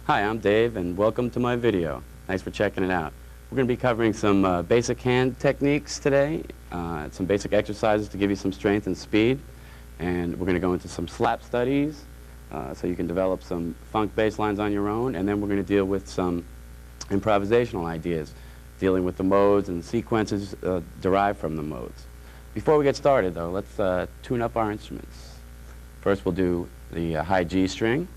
Hi, I'm Dave, and welcome to my video. Thanks for checking it out. We're going to be covering some basic hand techniques today, some basic exercises to give you some strength and speed, and we're going to go into some slap studies so you can develop some funk bass lines on your own, and then we're going to deal with some improvisational ideas, dealing with the modes and sequences derived from the modes. Before we get started, though, let's tune up our instruments. First, we'll do the high G string.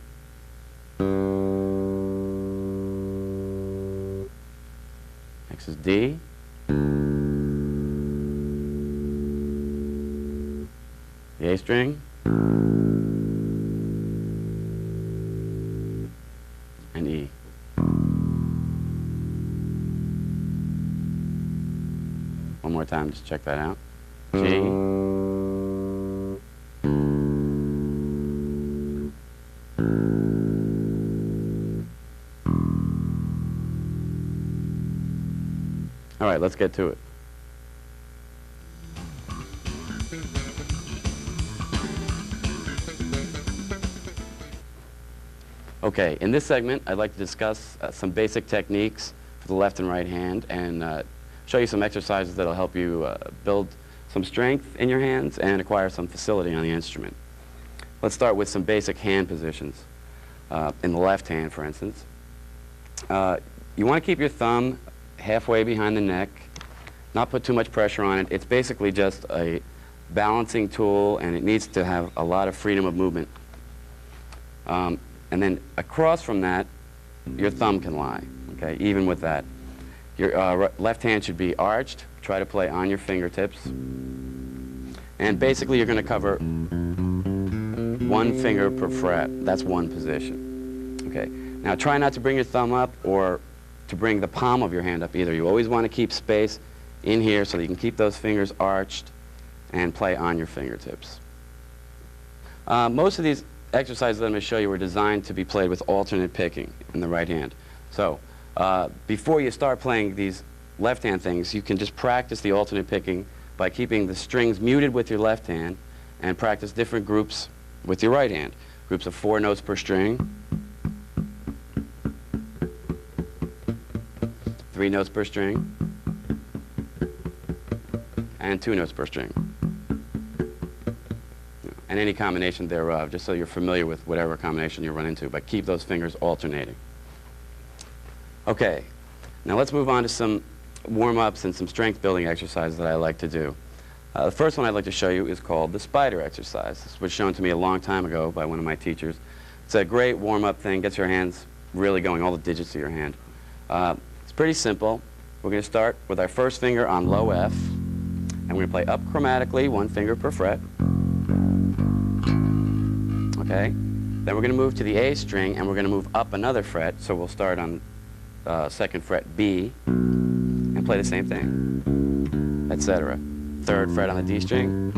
Next is D. The A string. And E. One more time, just check that out. G. All right, let's get to it. Okay, in this segment, I'd like to discuss some basic techniques for the left and right hand and show you some exercises that'll help you build some strength in your hands and acquire some facility on the instrument. Let's start with some basic hand positions. In the left hand, for instance. You want to keep your thumb halfway behind the neck, not put too much pressure on it. It's basically just a balancing tool, and it needs to have a lot of freedom of movement. And then across from that, your thumb can lie, okay, even with that. Your left hand should be arched. Try to play on your fingertips. And basically, you're going to cover one finger per fret. That's one position. Okay. Now, try not to bring your thumb up or to bring the palm of your hand up either. You always want to keep space in here so that you can keep those fingers arched and play on your fingertips. Most of these exercises that I'm going to show you were designed to be played with alternate picking in the right hand. So before you start playing these left hand things, you can just practice the alternate picking by keeping the strings muted with your left hand and practice different groups with your right hand. Groups of 4 notes per string, 3 notes per string, and 2 notes per string. And any combination thereof, just so you're familiar with whatever combination you run into, but keep those fingers alternating. Okay, now let's move on to some warm-ups and some strength-building exercises that I like to do. The first one I'd like to show you is called the spider exercise. This was shown to me a long time ago by one of my teachers. It's a great warm-up thing, gets your hands really going, all the digits of your hand. It's pretty simple. We're going to start with our first finger on low F, and we're going to play up chromatically, 1 finger per fret. Okay? Then we're going to move to the A string, and we're going to move up another fret, so we'll start on 2nd fret B, and play the same thing, etc. 3rd fret on the D string,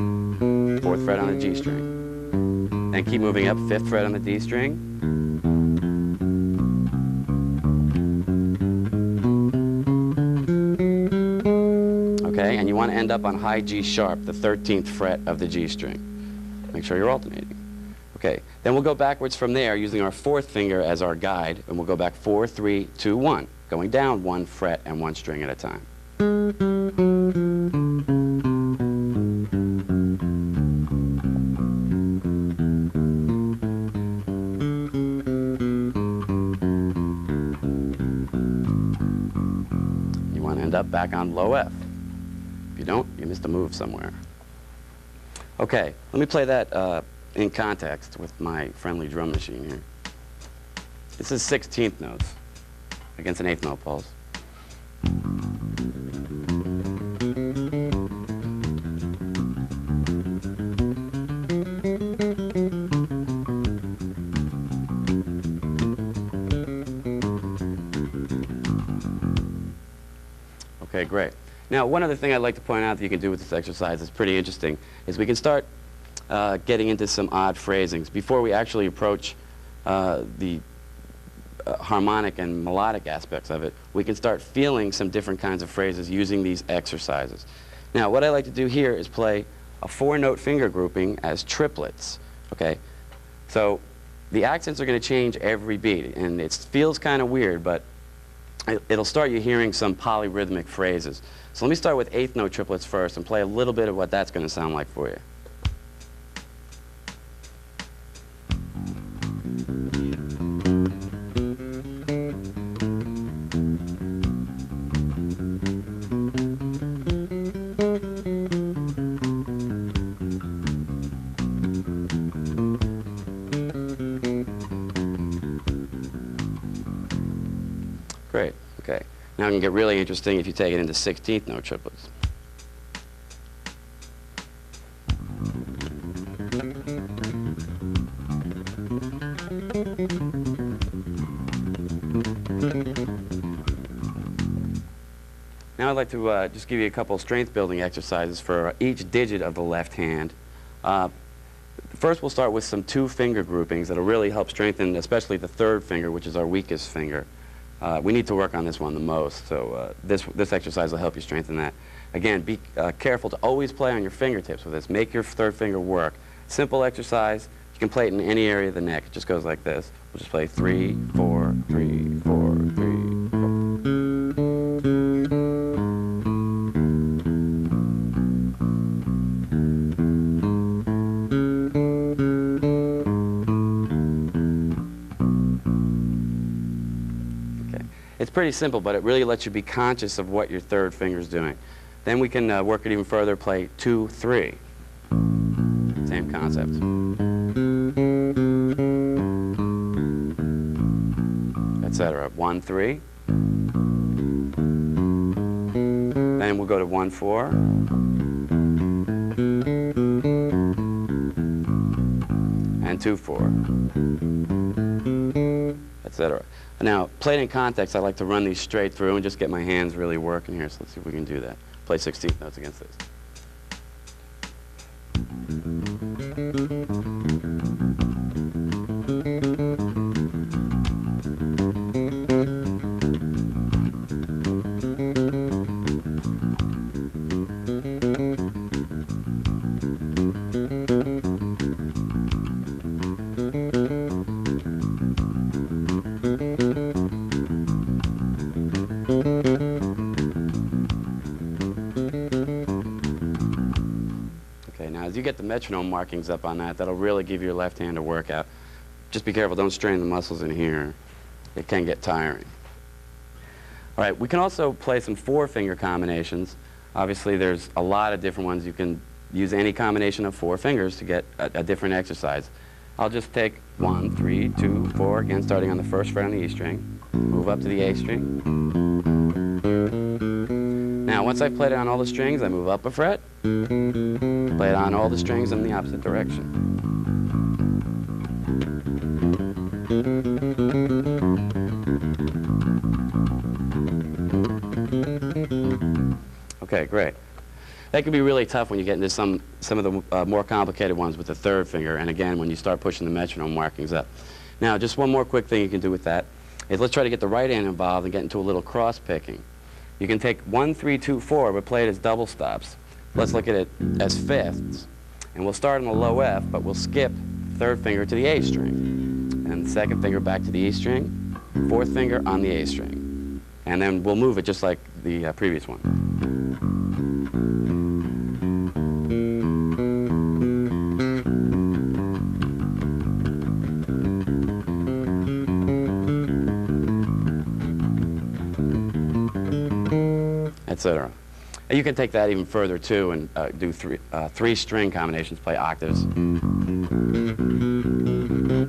4th fret on the G string. Then keep moving up, 5th fret on the D string. Okay, and you want to end up on high G sharp, the 13th fret of the G string. Make sure you're alternating. Okay, then we'll go backwards from there using our 4th finger as our guide, and we'll go back 4, 3, 2, 1, going down 1 fret and 1 string at a time. back on low F. If you don't, you missed a move somewhere. Okay, let me play that in context with my friendly drum machine here. This is 16th notes against an 8th note pulse. Okay, great. Now, one other thing I'd like to point out that you can do with this exercise is pretty interesting, is we can start getting into some odd phrasings. Before we actually approach the harmonic and melodic aspects of it, we can start feeling some different kinds of phrases using these exercises. Now, what I like to do here is play a 4-note finger grouping as triplets, okay? So the accents are going to change every beat, and it feels kind of weird, but it'll start you hearing some polyrhythmic phrases. So let me start with 8th note triplets first and play a little bit of what that's going to sound like for you. Great, okay. Now it can get really interesting if you take it into 16th note triplets. Now I'd like to just give you a couple strength building exercises for each digit of the left hand. First we'll start with some 2-finger groupings that'll really help strengthen especially the 3rd finger, which is our weakest finger. We need to work on this one the most, so this exercise will help you strengthen that. Again, be careful to always play on your fingertips with this. Make your 3rd finger work. Simple exercise. You can play it in any area of the neck. It just goes like this. We'll just play 3, 4, 3, 4, 3, 4. It's pretty simple, but it really lets you be conscious of what your 3rd finger is doing. Then we can work it even further, play 2, 3. Same concept. Etc. 1, 3. Then we'll go to 1, 4. And 2, 4. Etc. Now, played in context, I like to run these straight through and just get my hands really working here, so let's see if we can do that. Play 16th notes against this. As you get the metronome markings up on that, that'll really give your left hand a workout. Just be careful, don't strain the muscles in here. It can get tiring. All right, we can also play some 4-finger combinations. Obviously, there's a lot of different ones. You can use any combination of 4 fingers to get a different exercise. I'll just take 1, 3, 2, 4, again starting on the 1st fret on the E string, move up to the A string. Now, once I've played it on all the strings, I move up a fret, play it on all the strings in the opposite direction. Okay, great. That can be really tough when you get into some of the more complicated ones with the 3rd finger, and again, when you start pushing the metronome markings up. Now, just one more quick thing you can do with that is let's try to get the right hand involved and get into a little cross-picking. You can take 1, 3, 2, 4, but play it as double stops. Let's look at it as fifths. And we'll start on the low F, but we'll skip 3rd finger to the A string. And 2nd finger back to the E string, 4th finger on the A string. And then we'll move it just like the previous one. etc. And you can take that even further too and do three string combinations, play octaves,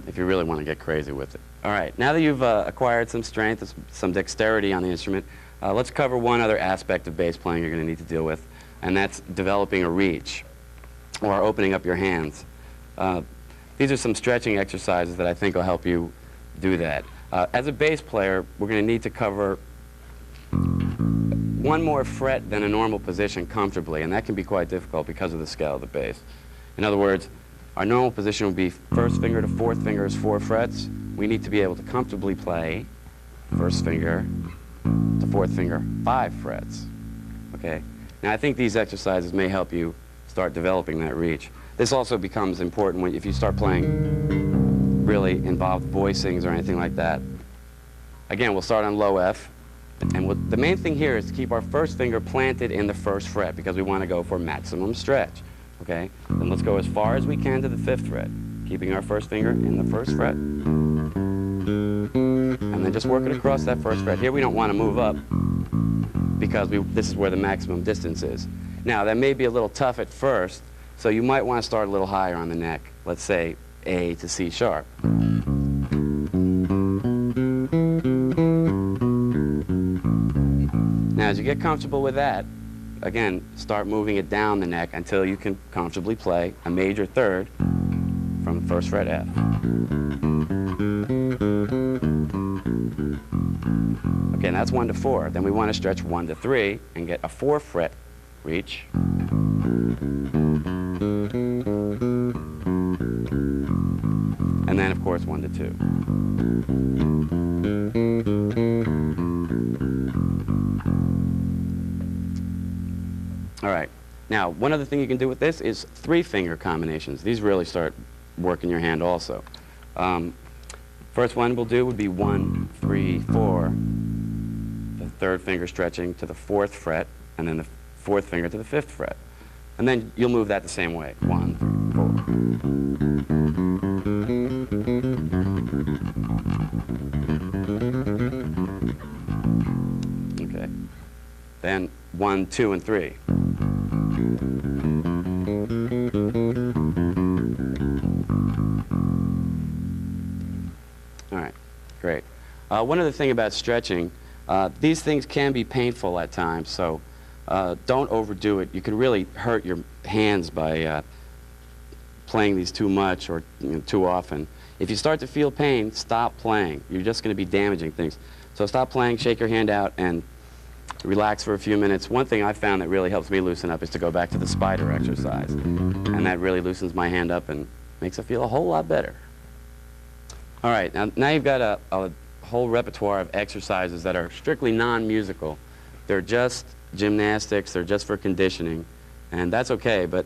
if you really want to get crazy with it. All right, now that you've acquired some strength, some dexterity on the instrument, let's cover one other aspect of bass playing you're going to need to deal with, and that's developing a reach, or opening up your hands. These are some stretching exercises that I think will help you do that. As a bass player, we're going to need to cover one more fret than a normal position comfortably, and that can be quite difficult because of the scale of the bass. In other words, our normal position would be first finger to fourth finger is 4 frets. We need to be able to comfortably play first finger to fourth finger 5 frets. Okay? Now I think these exercises may help you start developing that reach. This also becomes important if you start playing really involved voicings or anything like that. Again, we'll start on low F. And the main thing here is to keep our first finger planted in the first fret because we want to go for maximum stretch. Okay? Then let's go as far as we can to the 5th fret, keeping our first finger in the first fret. And then just work it across that first fret. Here we don't want to move up because this is where the maximum distance is. Now, that may be a little tough at first, so you might want to start a little higher on the neck. Let's say A to C sharp. Now, as you get comfortable with that, again, start moving it down the neck until you can comfortably play a major third from the first fret F. Okay, and that's 1 to 4. Then we want to stretch 1 to 3 and get a 4 fret reach. And then, of course, 1 to 2. All right. Now, one other thing you can do with this is 3-finger combinations. These really start working your hand also. First one we'll do would be 1, 3, 4. The 3rd finger stretching to the 4th fret, and then the 4th finger to the 5th fret. And then you'll move that the same way. 1, 3, 4. Okay. Then 1, 2, and 3. All right, great. One other thing about stretching, these things can be painful at times, so don't overdo it. You can really hurt your hands by playing these too much or too often. If you start to feel pain, stop playing. You're just going to be damaging things. So stop playing, shake your hand out, and relax for a few minutes. One thing I found that really helps me loosen up is to go back to the spider exercise. And that really loosens my hand up and makes it feel a whole lot better. All right, now you've got a whole repertoire of exercises that are strictly non-musical. They're just gymnastics, they're just for conditioning, and that's okay, but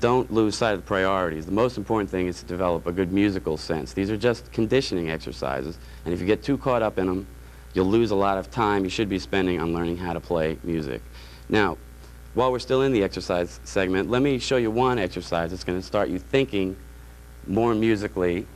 don't lose sight of the priorities. The most important thing is to develop a good musical sense. These are just conditioning exercises, and if you get too caught up in them, you'll lose a lot of time you should be spending on learning how to play music. Now, while we're still in the exercise segment, let me show you one exercise that's going to start you thinking more musically,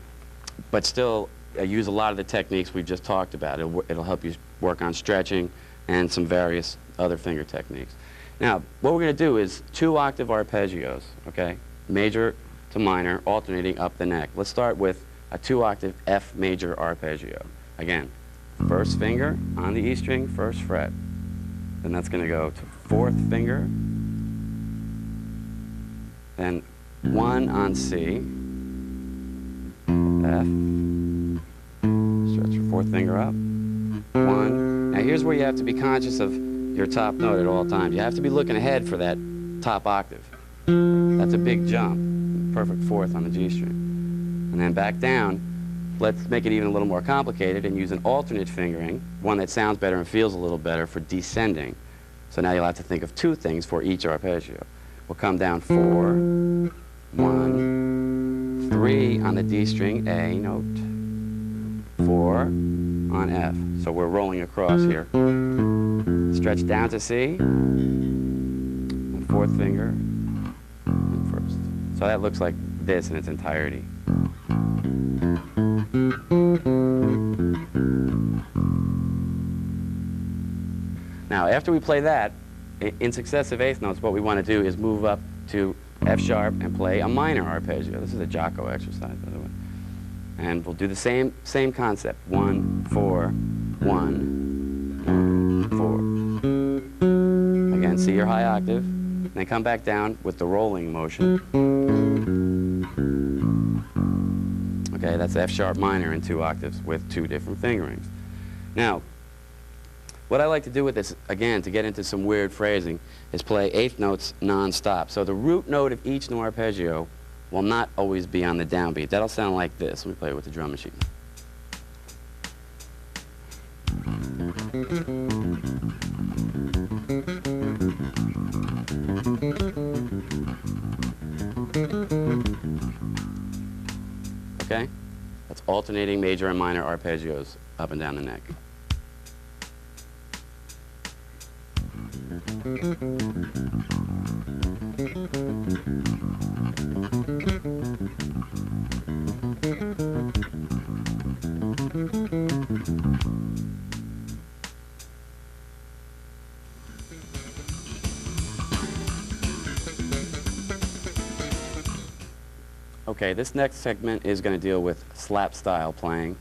but still use a lot of the techniques we've just talked about. It'll help you work on stretching and some various other finger techniques. Now, what we're going to do is 2-octave arpeggios, okay? Major to minor, alternating up the neck. Let's start with a 2-octave F major arpeggio. Again, first finger on the E string, first fret. Then that's going to go to 4th finger. Then 1 on C. F. Stretch your 4th finger up. 1. Now here's where you have to be conscious of your top note at all times. You have to be looking ahead for that top octave. That's a big jump. Perfect 4th on the G string. And then back down. Let's make it even a little more complicated and use an alternate fingering, one that sounds better and feels a little better for descending. So now you'll have to think of 2 things for each arpeggio. We'll come down 4, 1, 3 on the D string, A note, 4 on F. So we're rolling across here. Stretch down to C, and 4th finger, and 1st. So that looks like this in its entirety. Now, after we play that, in successive eighth notes, what we want to do is move up to F sharp and play a minor arpeggio. This is a Jocko exercise, by the way. And we'll do the same concept. 1, 4, 1, 4. Again, C or high octave. And then come back down with the rolling motion. Okay, that's F sharp minor in 2 octaves with 2 different fingerings. Now, what I like to do with this, again, to get into some weird phrasing, is play eighth notes non-stop. So the root note of each new arpeggio will not always be on the downbeat. That'll sound like this. Let me play it with the drum machine. Okay? That's alternating major and minor arpeggios up and down the neck. Okay, this next segment is going to deal with slap style playing.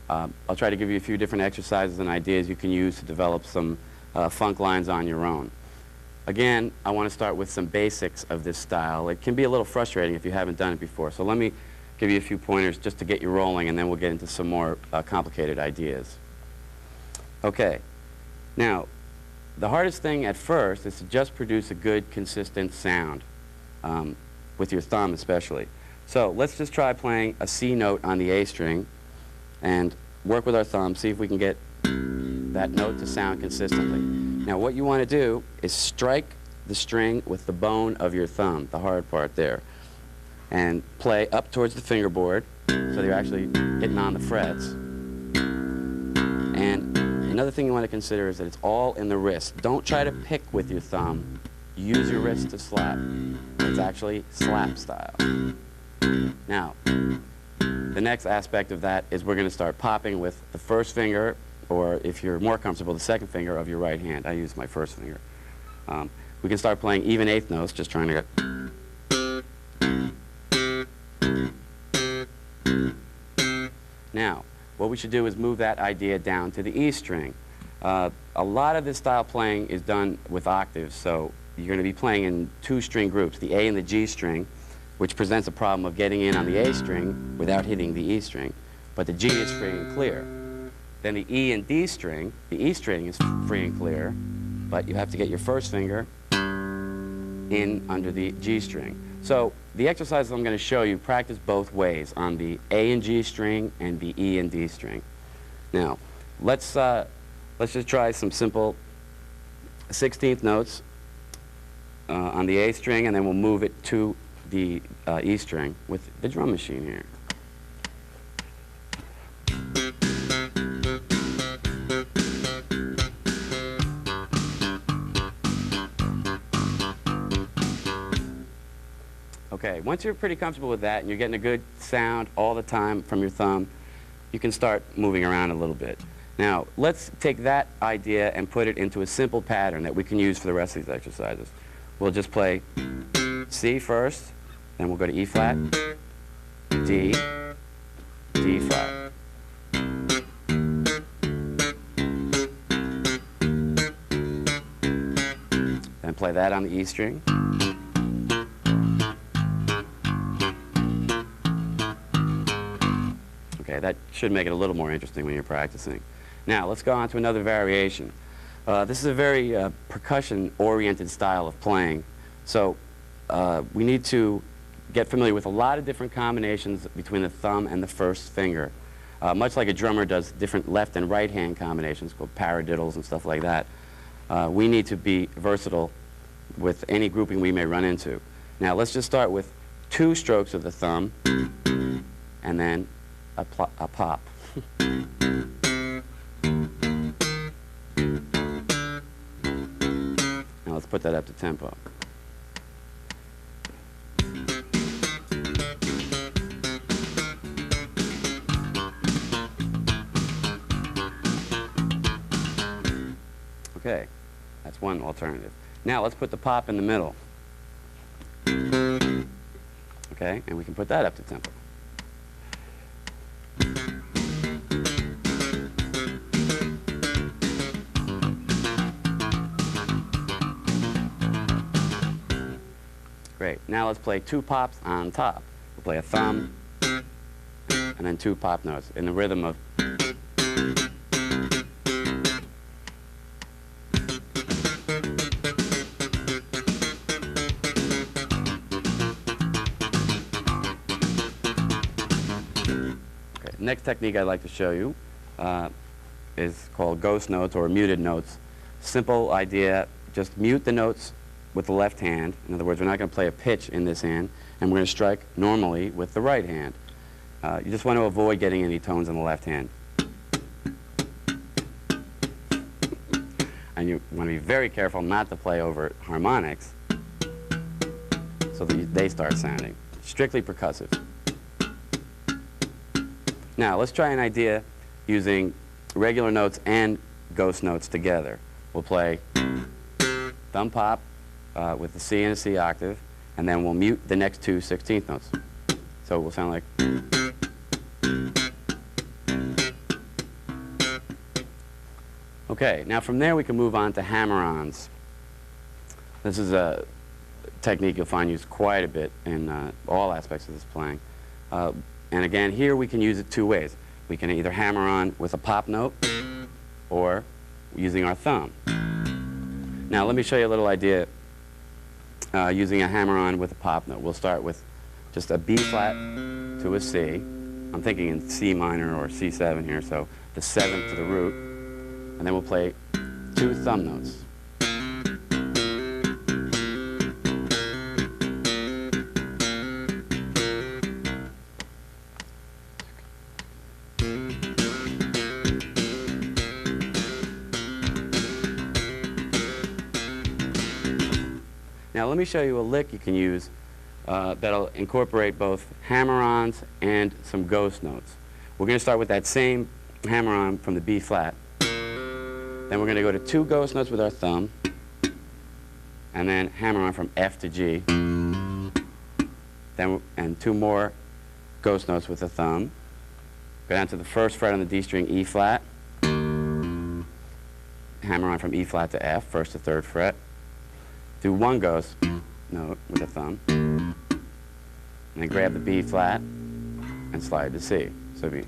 I'll try to give you a few different exercises and ideas you can use to develop some funk lines on your own. Again, I want to start with some basics of this style. It can be a little frustrating if you haven't done it before, so let me give you a few pointers just to get you rolling, and then we'll get into some more complicated ideas. Okay, now, the hardest thing at first is to just produce a good, consistent sound, with your thumb especially. So let's just try playing a C note on the A string and work with our thumb, see if we can get that note to sound consistently. Now what you want to do is strike the string with the bone of your thumb, the hard part there, and play up towards the fingerboard so you're actually hitting on the frets. And another thing you want to consider is that it's all in the wrist. Don't try to pick with your thumb. Use your wrist to slap. It's actually slap style. Now, the next aspect of that is we're going to start popping with the first finger, or if you're more comfortable, the second finger of your right hand. I use my first finger. We can start playing even eighth notes, just trying to get... Now, what we should do is move that idea down to the E string. A lot of this style playing is done with octaves, so you're going to be playing in 2 string groups, the A and the G string, which presents a problem of getting in on the A string without hitting the E string. But the G is free and clear. Then the E and D string, the E string is free and clear, but you have to get your first finger in under the G string. So the exercises I'm going to show you practice both ways, on the A and G string and the E and D string. Now, let's just try some simple 16th notes on the A string, and then we'll move it to the E string with the drum machine here. Okay, once you're pretty comfortable with that and you're getting a good sound all the time from your thumb, you can start moving around a little bit. Now, let's take that idea and put it into a simple pattern that we can use for the rest of these exercises. We'll just play C first, then we'll go to E flat, D, D flat. Then play that on the E string. Okay, that should make it a little more interesting when you're practicing. Now, let's go on to another variation. This is a very percussion-oriented style of playing. So we need to get familiar with a lot of different combinations between the thumb and the first finger. Much like a drummer does different left and right hand combinations called paradiddles and stuff like that. We need to be versatile with any grouping we may run into. Now let's just start with 2 strokes of the thumb and then a pop. Now let's put that up to tempo. Okay, That's one alternative. Now let's put the pop in the middle. Okay, and we can put that up to tempo. Great. Now let's play two pops on top. We'll play a thumb and then two pop notes in the rhythm of. Okay. Next technique I'd like to show you is called ghost notes or muted notes. Simple idea, just mute the notes with the left hand. In other words, we're not going to play a pitch in this hand, and we're going to strike normally with the right hand. You just want to avoid getting any tones in the left hand. And you want to be very careful not to play over harmonics so that they start sounding. Strictly percussive. Now, let's try an idea using regular notes and ghost notes together. We'll play thumb pop with the C and a C octave, and then we'll mute the next two 16th notes. So it will sound like. Okay, now from there we can move on to hammer-ons. This is a technique you'll find used quite a bit in all aspects of this playing. And again, here we can use it two ways. We can either hammer on with a pop note or using our thumb. Now let me show you a little idea using a hammer-on with a pop note. We'll start with just a B flat to a C. I'm thinking in C minor or C7 here, so the 7th to the root. And then we'll play two thumb notes. Now let me show you a lick you can use that'll incorporate both hammer-ons and some ghost notes. We're going to start with that same hammer-on from the B flat. Then we're going to go to two ghost notes with our thumb, and then hammer-on from F to G. Then and two more ghost notes with the thumb. Go down to the first fret on the D string, E flat. Hammer-on from E flat to F, first to third fret. Do one ghost note with the thumb, and then grab the B flat and slide to C. So it'd be.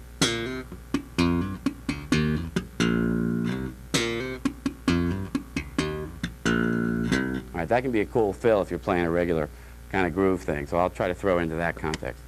All right, that can be a cool fill if you're playing a regular kind of groove thing. So I'll try to throw it into that context.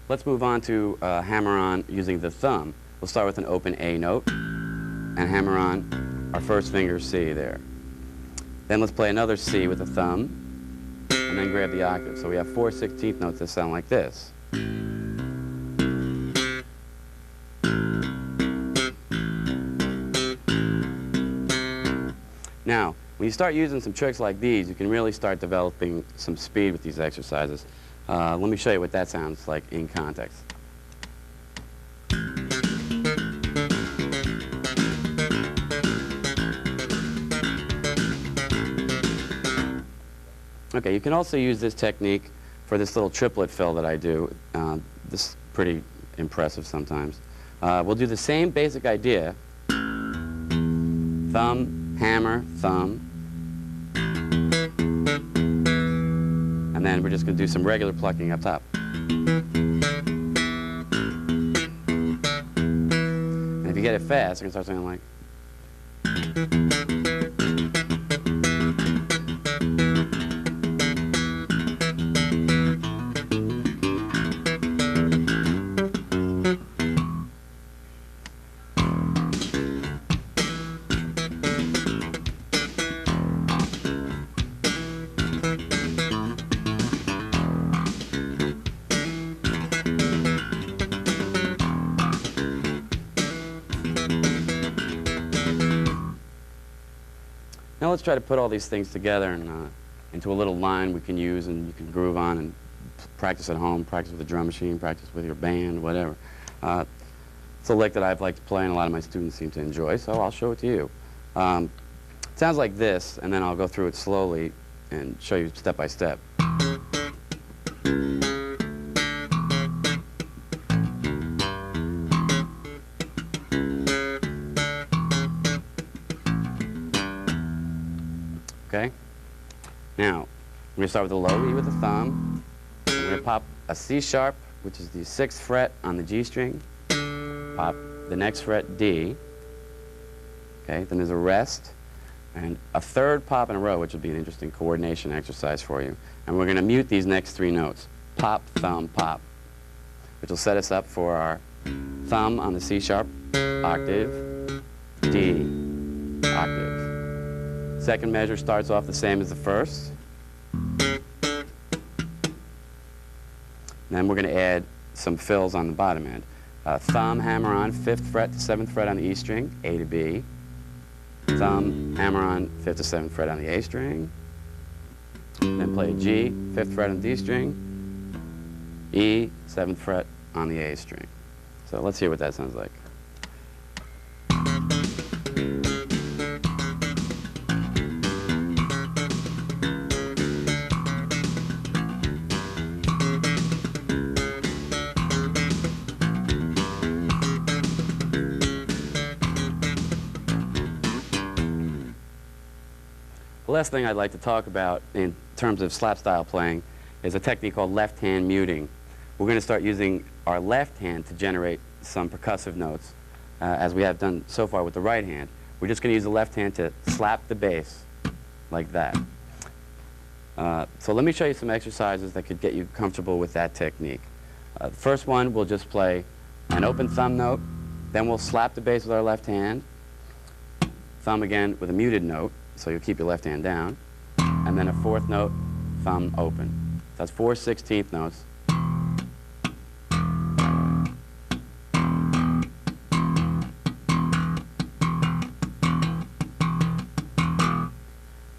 Let's move on to hammer-on using the thumb. We'll start with an open A note and hammer on our first finger C there. Then let's play another C with the thumb and then grab the octave. So we have 4 16th notes that sound like this. Now, when you start using some tricks like these, you can really start developing some speed with these exercises. Let me show you what that sounds like in context. Okay, you can also use this technique for this little triplet fill that I do. This is pretty impressive sometimes. We'll do the same basic idea. Thumb, hammer, thumb. And then we're just going to do some regular plucking up top. And if you get it fast, you can start sounding like. Now let's try to put all these things together and, into a little line we can use and you can groove on and practice at home, practice with a drum machine, practice with your band, whatever. It's a lick that I've liked to play and a lot of my students seem to enjoy, so I'll show it to you. It sounds like this, and then I'll go through it slowly and show you step by step. Okay? Now, we're going to start with the low E with the thumb. We're going to pop a C sharp, which is the 6th fret on the G string. Pop the next fret, D. Okay, then there's a rest, and a 3rd pop in a row, which will be an interesting coordination exercise for you. And we're going to mute these next 3 notes. Pop, thumb, pop, which will set us up for our thumb on the C sharp, octave, D, octave. Second measure starts off the same as the first. Then we're going to add some fills on the bottom end. Thumb, hammer on, 5th fret to 7th fret on the E string, A to B. Thumb, hammer on, 5th to 7th fret on the A string. Then play a G, 5th fret on the D string. E, 7th fret on the A string. So let's hear what that sounds like. The last thing I'd like to talk about in terms of slap style playing is a technique called left hand muting. We're going to start using our left hand to generate some percussive notes, as we have done so far with the right hand. We're just going to use the left hand to slap the bass like that. So let me show you some exercises that could get you comfortable with that technique. The first one, we'll just play an open thumb note, then we'll slap the bass with our left hand, thumb again with a muted note, so you'll keep your left hand down, and then a 4th note, thumb open. That's 4 16th notes.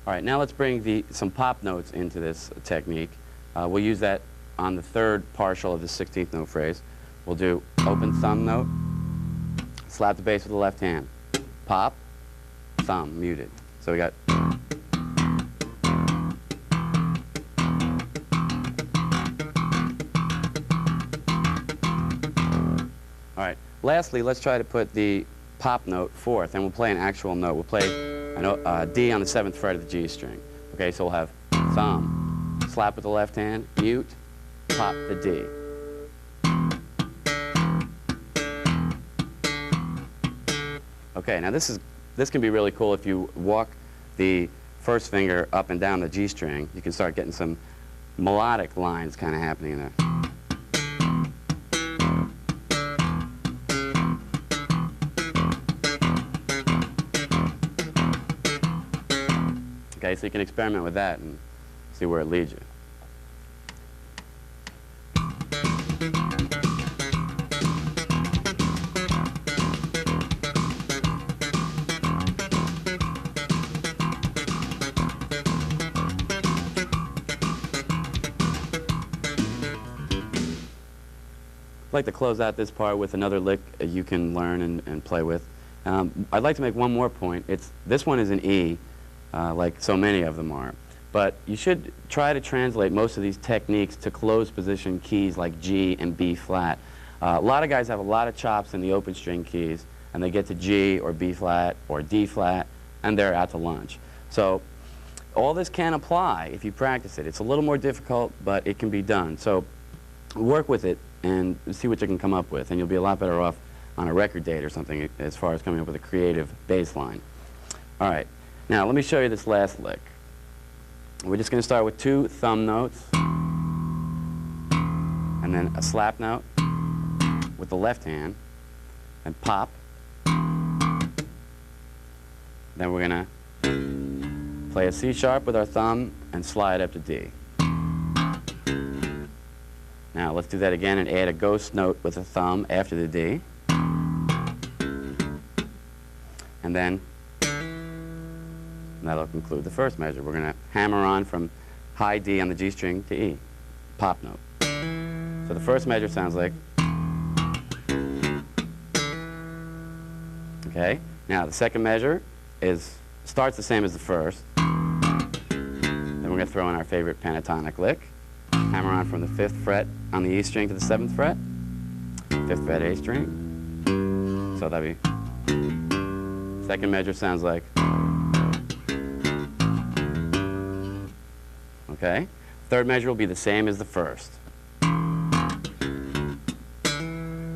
All right, now let's bring some pop notes into this technique. We'll use that on the 3rd partial of the 16th note phrase. We'll do open thumb note, slap the bass with the left hand, pop, thumb, muted. So we got. All right, lastly, let's try to put the pop note 4th, and we'll play an actual note. We'll play a D on the 7th fret of the G string. Okay, so we'll have thumb, slap with the left hand, mute, pop the D. Okay, now this can be really cool if you walk the 1st finger up and down the G string. You can start getting some melodic lines kind of happening there. Okay, so you can experiment with that and see where it leads you. I'd like to close out this part with another lick you can learn and play with. I'd like to make one more point. This one is an E, like so many of them are. But you should try to translate most of these techniques to closed position keys like G and B flat. A lot of guys have a lot of chops in the open string keys, and they get to G or B flat or D flat, and they're out to lunch. So all this can apply if you practice it. It's a little more difficult, but it can be done. So work with it and see what you can come up with, and you'll be a lot better off on a record date or something as far as coming up with a creative bass line. All right, now let me show you this last lick. We're just going to start with 2 thumb notes and then a slap note with the left hand and pop. Then we're going to play a C sharp with our thumb and slide up to D. Now let's do that again and add a ghost note with the thumb after the D. And then And that'll conclude the first measure. We're going to hammer on from high D on the G string to E, pop note. So the first measure sounds like. Okay. Now the second measure starts the same as the first. Then we're going to throw in our favorite pentatonic lick. Hammer on from the 5th fret on the E string to the 7th fret. 5th fret A string. So that'd be. Second measure sounds like. Okay. Third measure will be the same as the first.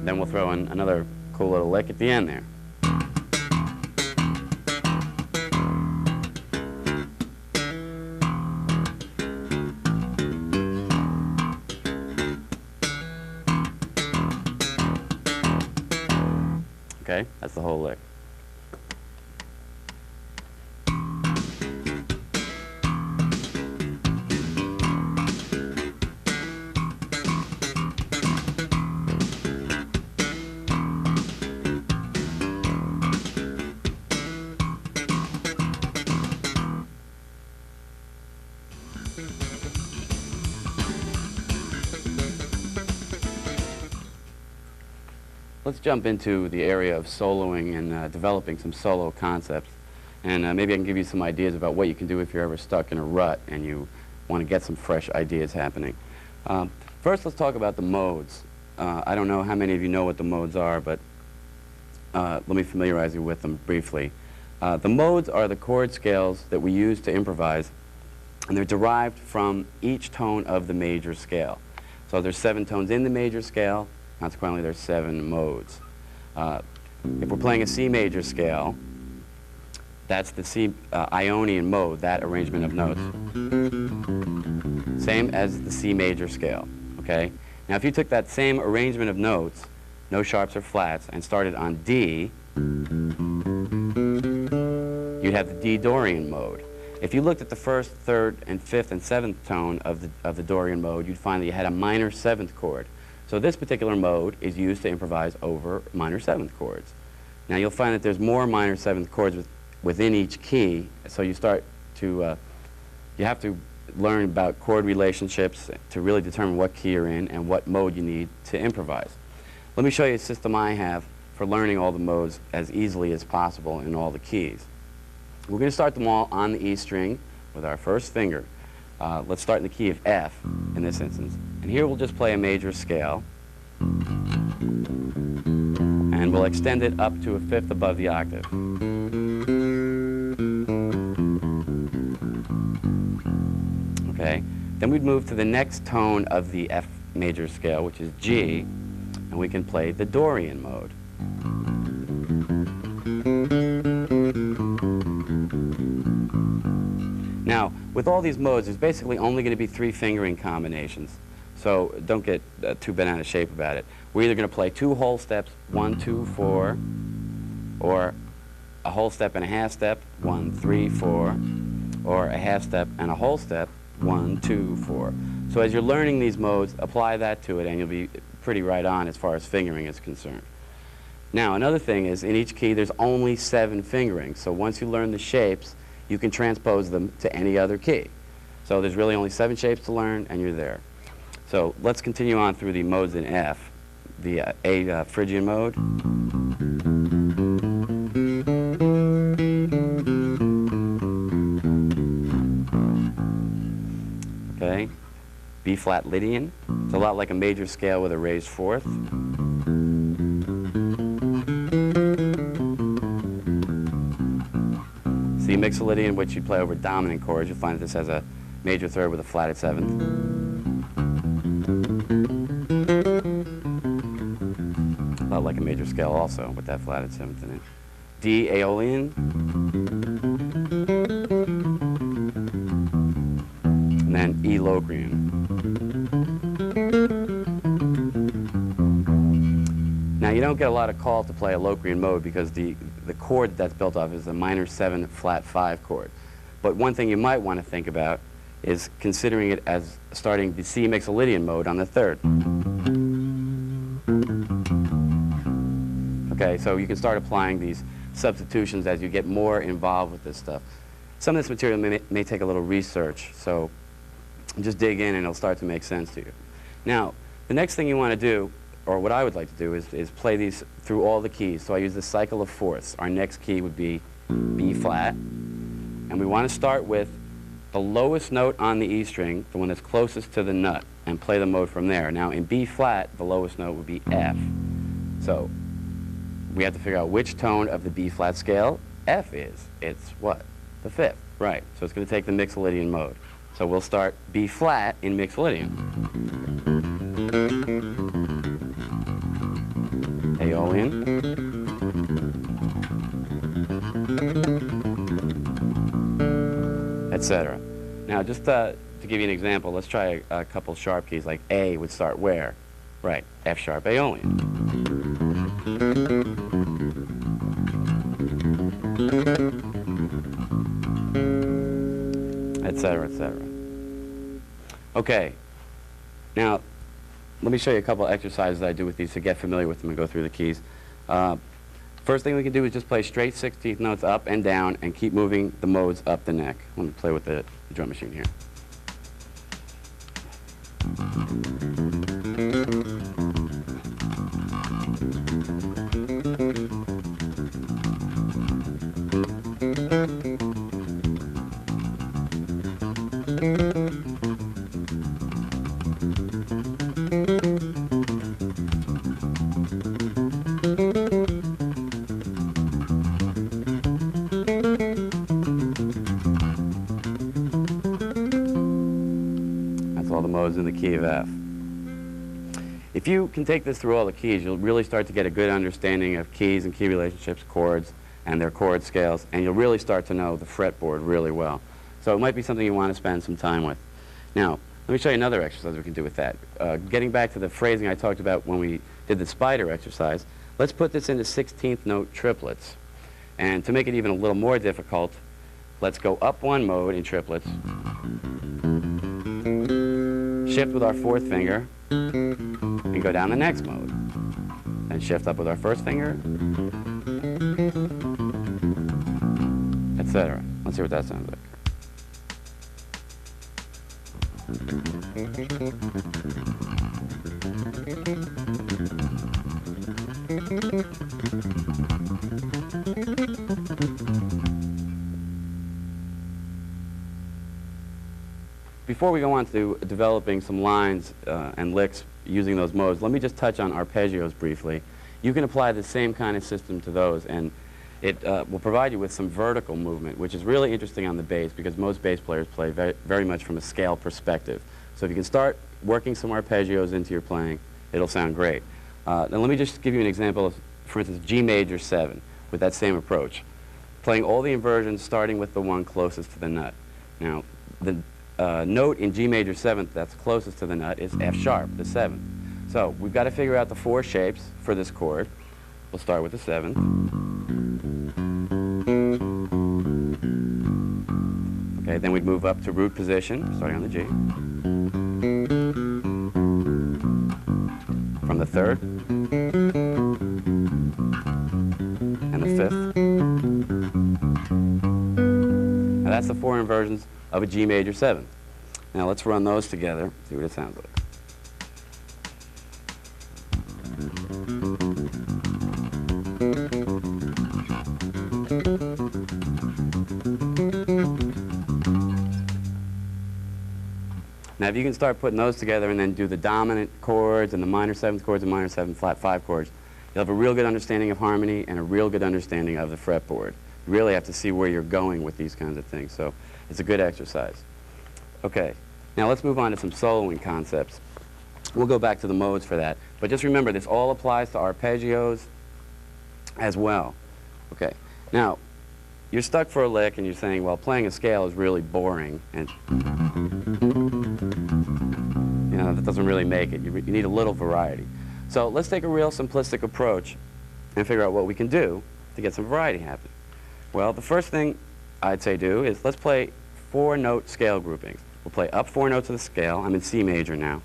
Then we'll throw in another cool little lick at the end there. Okay, that's the whole lick. Let's jump into the area of soloing and developing some solo concepts. And maybe I can give you some ideas about what you can do if you're ever stuck in a rut and you want to get some fresh ideas happening. First, let's talk about the modes. I don't know how many of you know what the modes are, but let me familiarize you with them briefly. The modes are the chord scales that we use to improvise, and they're derived from each tone of the major scale. So there's 7 tones in the major scale. Consequently, there's 7 modes. If we're playing a C major scale, that's the C Ionian mode, that arrangement of notes. Same as the C major scale, okay? Now, if you took that same arrangement of notes, no sharps or flats, and started on D, you'd have the D Dorian mode. If you looked at the 1st, 3rd, and 5th, and 7th tone of the Dorian mode, you'd find that you had a minor 7th chord. So this particular mode is used to improvise over minor 7th chords. Now you'll find that there's more minor 7th chords within each key, so you start to, you have to learn about chord relationships to really determine what key you're in and what mode you need to improvise. Let me show you a system I have for learning all the modes as easily as possible in all the keys. We're going to start them all on the E string with our first finger. Let's start in the key of F in this instance. And here we'll just play a major scale. And we'll extend it up to a 5th above the octave. Okay. Then we'd move to the next tone of the F major scale, which is G, and we can play the Dorian mode. Now, with all these modes, there's basically only going to be 3 fingering combinations. So don't get too bent out of shape about it. We're either going to play 2 whole steps, 1, 2, 4, or a whole step and a half step, 1, 3, 4, or a half step and a whole step, 1, 2, 4. So as you're learning these modes, apply that to it, and you'll be pretty right on as far as fingering is concerned. Now, another thing is, in each key, there's only 7 fingerings. So once you learn the shapes, you can transpose them to any other key. So there's really only 7 shapes to learn, and you're there. So let's continue on through the modes in F. The A Phrygian mode. Okay. B flat Lydian. It's a lot like a major scale with a raised 4th. C Mixolydian, which you play over dominant chords. You'll find that this has a major 3rd with a flatted 7th. A lot like a major scale also, with that flatted 7th in it. D Aeolian. And then E Locrian. Now, you don't get a lot of call to play a Locrian mode because the chord that's built off is a minor 7 flat 5 chord. But one thing you might want to think about is considering it as starting the C Mixolydian mode on the 3rd. Okay, so you can start applying these substitutions as you get more involved with this stuff. some of this material may take a little research, so just dig in and it'll start to make sense to you. Now, the next thing you want to do, or what I would like to do, is play these through all the keys. So I use the cycle of fourths. Our next key would be B flat, and we want to start with the lowest note on the E string, the one that's closest to the nut, and play the mode from there. Now in B flat, the lowest note would be F. So we have to figure out which tone of the B flat scale F is. It's what? The fifth, right. So it's going to take the Mixolydian mode. So we'll start B flat in Mixolydian. Aeolian. Etc. Now just to give you an example, let's try a couple sharp keys, like A would start where? Right, F sharp Aeolian. Etc., etc. Okay, now let me show you a couple exercises that I do with these to get familiar with them and go through the keys. First thing we can do is just play straight 16th notes up and down and keep moving the modes up the neck. Let me play with the drum machine here. In the key of F. If you can take this through all the keys, you'll really start to get a good understanding of keys and key relationships, chords, and their chord scales, and you'll really start to know the fretboard really well. So it might be something you want to spend some time with. Now, let me show you another exercise we can do with that. Getting back to the phrasing I talked about when we did the spider exercise, let's put this into 16th note triplets. And to make it even a little more difficult, let's go up one mode in triplets, shift with our fourth finger, and go down the next mode. Then shift up with our first finger, etc. Let's see what that sounds like. Before we go on to developing some lines and licks using those modes, let me just touch on arpeggios briefly. You can apply the same kind of system to those, and it will provide you with some vertical movement, which is really interesting on the bass because most bass players play very much from a scale perspective. So if you can start working some arpeggios into your playing, it'll sound great. Now let me just give you an example of, for instance, G major 7 with that same approach. Playing all the inversions starting with the one closest to the nut. Now, the note in G major 7th that's closest to the nut is F sharp, the 7th. So we've got to figure out the four shapes for this chord. We'll start with the 7th. Okay, then we'd move up to root position, starting on the G. From the 3rd. And the 5th. Now that's the four inversions of a G major 7th. Now let's run those together, see what it sounds like. Now if you can start putting those together and then do the dominant chords and the minor 7th chords and minor 7 flat 5 chords, you'll have a real good understanding of harmony and a real good understanding of the fretboard. You really have to see where you're going with these kinds of things, so it's a good exercise. Okay, now let's move on to some soloing concepts. We'll go back to the modes for that, but just remember this all applies to arpeggios as well. Okay, now you're stuck for a lick and you're saying, well, playing a scale is really boring, and you know, that doesn't really make it. You need a little variety. So let's take a real simplistic approach and figure out what we can do to get some variety happening. Well, the first thing I'd say do is let's play 4-note scale groupings. We'll play up 4 notes of the scale. I'm in C major now.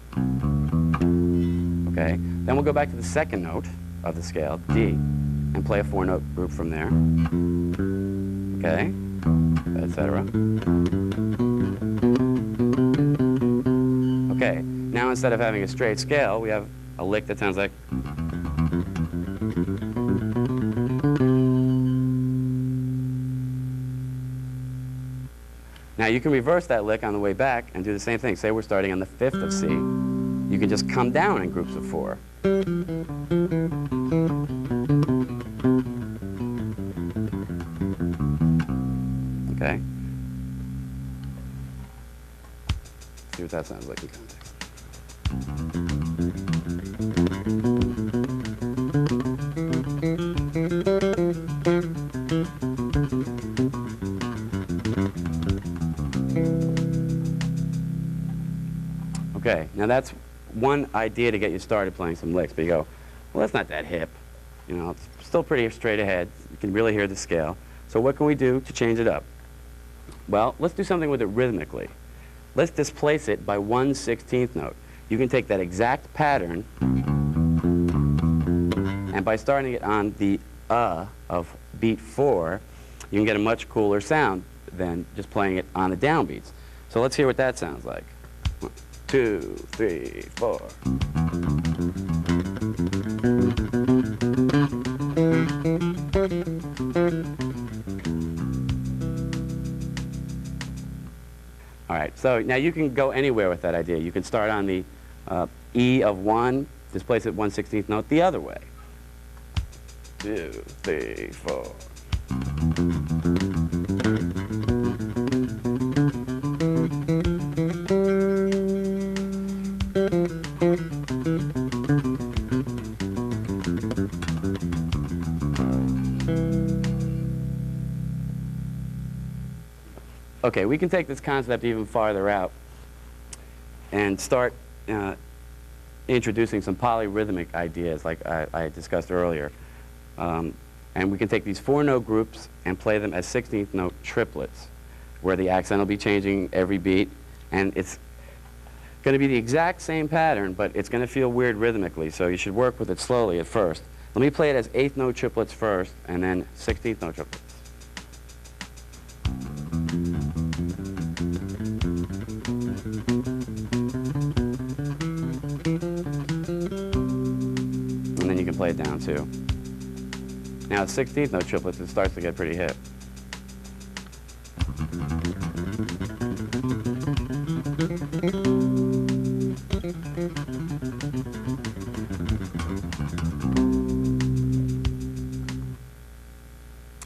Okay, then we'll go back to the 2nd note of the scale, D, and play a 4-note group from there. Okay, etc. Okay, now instead of having a straight scale, we have a lick that sounds like. Now you can reverse that lick on the way back and do the same thing. Say we're starting on the 5th of C. You can just come down in groups of 4. Okay? See what that sounds like in context. Okay, now that's one idea to get you started playing some licks, but you go, well, that's not that hip. You know, it's still pretty straight ahead. You can really hear the scale. So what can we do to change it up? Well, let's do something with it rhythmically. Let's displace it by 1/16th note. You can take that exact pattern, and by starting it on the of beat 4, you can get a much cooler sound than just playing it on the downbeats. So let's hear what that sounds like. 1, 2, 3, 4. All right, so now you can go anywhere with that idea. You can start on the E of 1, displace it 1/16th note the other way. 2, 3, 4. Okay, we can take this concept even farther out and start introducing some polyrhythmic ideas like I discussed earlier. And we can take these 4-note groups and play them as 16th note triplets, where the accent will be changing every beat, and it's going to be the exact same pattern, but it's going to feel weird rhythmically, so you should work with it slowly at first. Let me play it as 8th note triplets first, and then 16th note triplets. And then you can play it down too. Now at 16th note triplets, it starts to get pretty hip.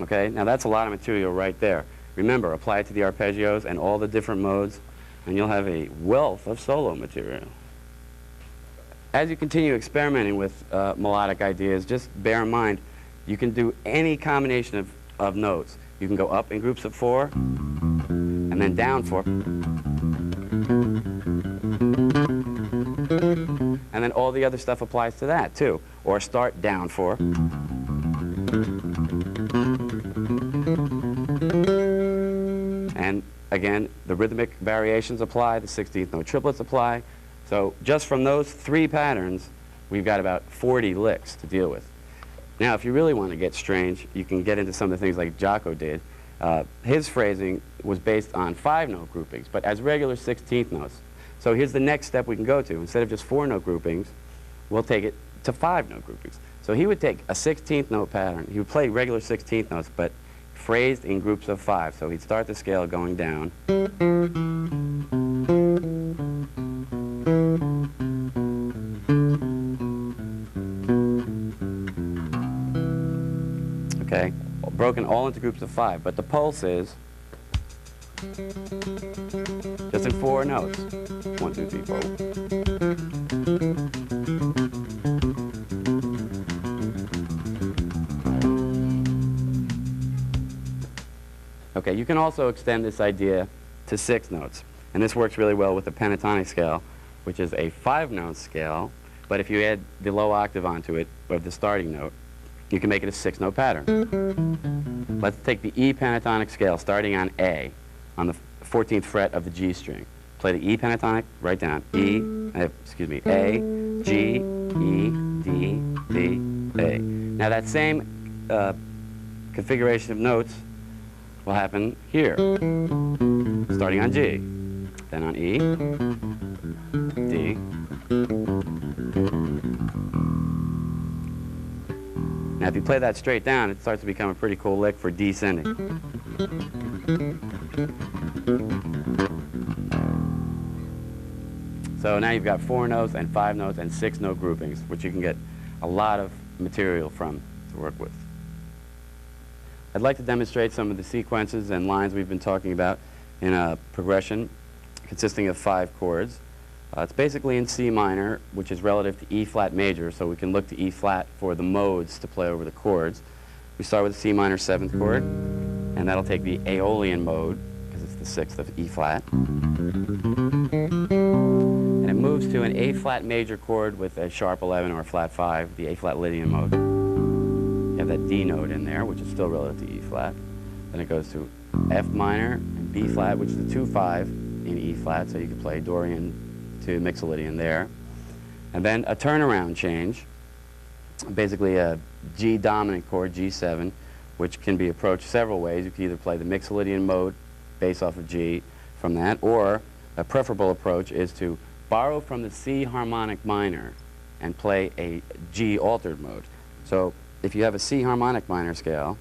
Okay, now that's a lot of material right there. Remember, apply it to the arpeggios and all the different modes, and you'll have a wealth of solo material. As you continue experimenting with melodic ideas, just bear in mind, you can do any combination of notes. You can go up in groups of 4, and then down 4, and then all the other stuff applies to that too. Or start down 4, and again, the rhythmic variations apply, the 16th note triplets apply. So just from those 3 patterns, we've got about 40 licks to deal with. Now, if you really want to get strange, you can get into some of the things like Jaco did. His phrasing was based on 5-note groupings, but as regular 16th notes. So here's the next step we can go to. Instead of just 4-note groupings, we'll take it to 5-note groupings. So he would take a 16th note pattern. He would play regular 16th notes, but phrased in groups of 5. So he'd start the scale going down. Okay, broken all into groups of 5, but the pulse is just in 4 notes. 1, 2, 3, 4. Okay, you can also extend this idea to 6 notes, and this works really well with the pentatonic scale, which is a 5-note scale, but if you add the low octave onto it, or the starting note, you can make it a 6-note pattern. Let's take the E pentatonic scale starting on A, on the 14th fret of the G string. Play the E pentatonic, write down A, G, E, D, D, A. Now that same configuration of notes will happen here, starting on G, then on E, D, now if you play that straight down, it starts to become a pretty cool lick for descending. So now you've got 4 notes and 5 notes and 6 note groupings, which you can get a lot of material from to work with. I'd like to demonstrate some of the sequences and lines we've been talking about in a progression consisting of 5 chords. It's basically in C minor, which is relative to E flat major, so we can look to E flat for the modes to play over the chords. We start with the C minor 7th chord, and that'll take the Aeolian mode, because it's the 6th of E flat. And it moves to an A flat major chord with a sharp 11 or a flat 5, the A flat Lydian mode. You have that D note in there, which is still relative to E flat. Then it goes to F minor and B flat, which is a 2-5 in E flat, so you can play Dorian to Mixolydian there. And then a turnaround change, basically a G dominant chord, G7, which can be approached several ways. You can either play the Mixolydian mode based off of G from that, or a preferable approach is to borrow from the C harmonic minor and play a G altered mode. So if you have a C harmonic minor scale,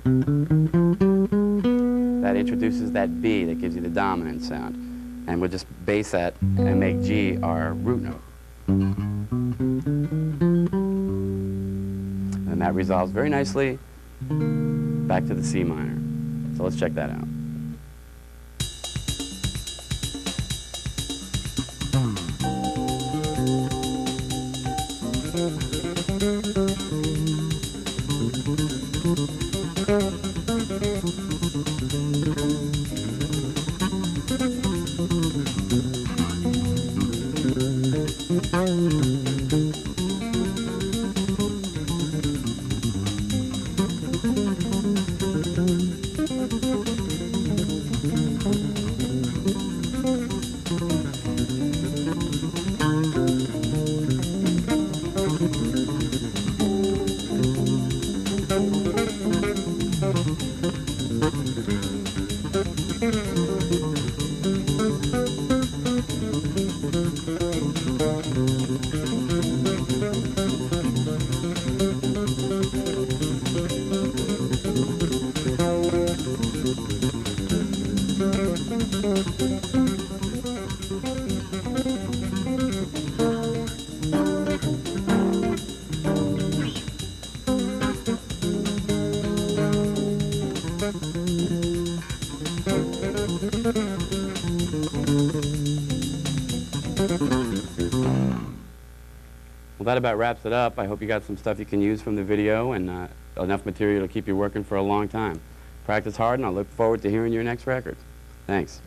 that introduces that B that gives you the dominant sound. And we'll just base that and make G our root note. And that resolves very nicely back to the C minor. So let's check that out. Well, that about wraps it up. I hope you got some stuff you can use from the video and enough material to keep you working for a long time. Practice hard, and I look forward to hearing your next record. Thanks.